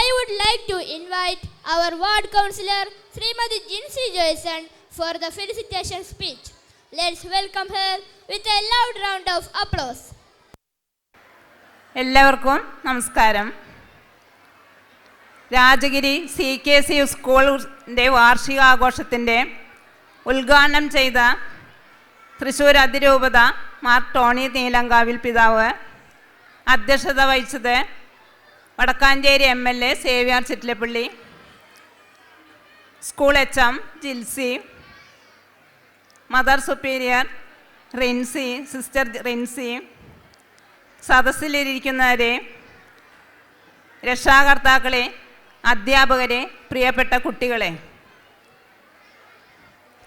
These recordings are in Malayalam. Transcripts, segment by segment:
I would like to invite our ward councillor Srimati Jinsi Jason for the felicitation speech. Let's welcome her with a loud round of applause. എല്ലാവർക്കും നമസ്കാരം. രാജഗിരി CKC സ്കൂളിൻ്റെ വാർഷികാഘോഷത്തിൻ്റെ ഉദ്ഘാടനം ചെയ്ത തൃശ്ശൂർ അതിരൂപത മാർ ടോണി നീലങ്കാവിൽ പിതാവ്, അധ്യക്ഷത വഹിച്ചത് Vadakkanchery MLA Xavier Chittilappilly, school HM Jilsy, mother superior Rincy, sister Rincy, സദസ്സിലിരിക്കുന്നവരെ, രക്ഷാകർത്താക്കളെ, അധ്യാപകരെ, പ്രിയപ്പെട്ട കുട്ടികളെ,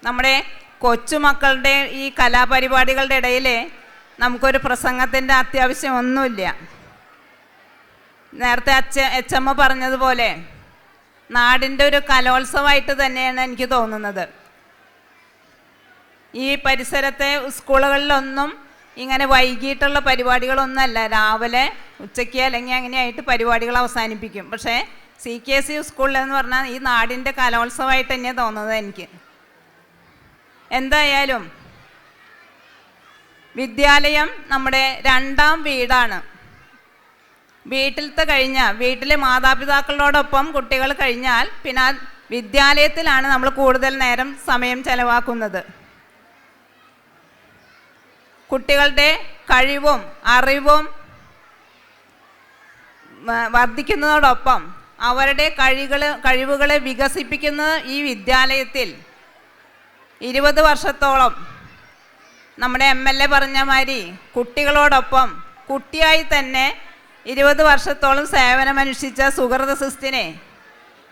നമ്മുടെ കൊച്ചുമക്കളുടെ ഈ കലാപരിപാടികളുടെ ഇടയിൽ നമുക്കൊരു പ്രസംഗത്തിൻ്റെ അത്യാവശ്യം ഒന്നുമില്ല. നേരത്തെ HM പറഞ്ഞതുപോലെ നാടിൻ്റെ ഒരു കലോത്സവമായിട്ട് തന്നെയാണ് എനിക്ക് തോന്നുന്നത്. ഈ പരിസരത്തെ സ്കൂളുകളിലൊന്നും ഇങ്ങനെ വൈകിട്ടുള്ള പരിപാടികളൊന്നുമല്ല, രാവിലെ ഉച്ചയ്ക്ക് അല്ലെങ്കിൽ അങ്ങനെയായിട്ട് പരിപാടികൾ അവസാനിപ്പിക്കും. പക്ഷേ CKC സ്കൂളിലെന്ന് പറഞ്ഞാൽ ഈ നാടിൻ്റെ കലോത്സവമായിട്ട് തന്നെയാണ് തോന്നുന്നത് എനിക്ക്. എന്തായാലും വിദ്യാലയം നമ്മുടെ രണ്ടാം വീടാണ്. വീട്ടിലെ മാതാപിതാക്കളോടൊപ്പം കുട്ടികൾ കഴിഞ്ഞാൽ പിന്നെ വിദ്യാലയത്തിലാണ് നമ്മൾ കൂടുതൽ നേരം സമയം ചെലവാക്കുന്നത്. കുട്ടികളുടെ കഴിവും അറിവും വർദ്ധിക്കുന്നതോടൊപ്പം അവരുടെ കഴിവുകളെ വികസിപ്പിക്കുന്നത് ഈ വിദ്യാലയത്തിൽ 20 വർഷത്തോളം നമ്മുടെ MLA പറഞ്ഞ മാതിരി കുട്ടികളോടൊപ്പം കുട്ടിയായി തന്നെ 20 വർഷത്തോളം സേവനമനുഷ്ഠിച്ച സുഹൃത സിസ്റ്റിനെ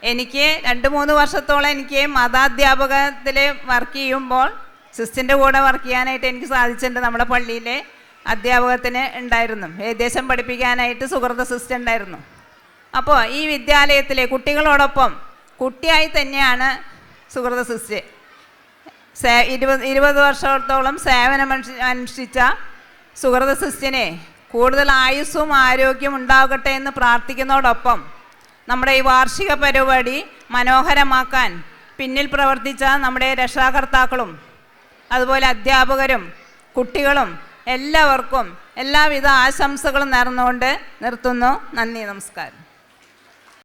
എനിക്ക് 2-3 വർഷത്തോളം എനിക്ക് മതാധ്യാപകത്തിൽ വർക്ക് ചെയ്യുമ്പോൾ സിസ്റ്റിൻ്റെ കൂടെ വർക്ക് ചെയ്യാനായിട്ട് എനിക്ക് സാധിച്ചിട്ടുണ്ട്. നമ്മുടെ പള്ളിയിലെ അധ്യാപകത്തിന് ഉണ്ടായിരുന്നു, ഏകദേശം പഠിപ്പിക്കാനായിട്ട് സുഹൃത സിസ്റ്റ് ഉണ്ടായിരുന്നു. അപ്പോൾ ഈ വിദ്യാലയത്തിലെ കുട്ടികളോടൊപ്പം കുട്ടിയായി തന്നെയാണ് സുഹൃത സിസ്റ്റ് 20 വർഷത്തോളം സേവനമനുഷ്ഠിച്ച സുഹൃത സിസ്റ്റിനെ കൂടുതൽ ആയുസ്സും ആരോഗ്യം ഉണ്ടാകട്ടെ എന്ന് പ്രാർത്ഥിക്കുന്നതോടൊപ്പം നമ്മുടെ ഈ വാർഷിക പരിപാടി മനോഹരമാക്കാൻ പിന്നിൽ പ്രവർത്തിച്ച നമ്മുടെ രക്ഷാകർത്താക്കളും അതുപോലെ അധ്യാപകരും കുട്ടികളും എല്ലാവർക്കും എല്ലാവിധ ആശംസകളും നേർന്നുകൊണ്ട് നിർത്തുന്നു. നന്ദി, നമസ്കാരം.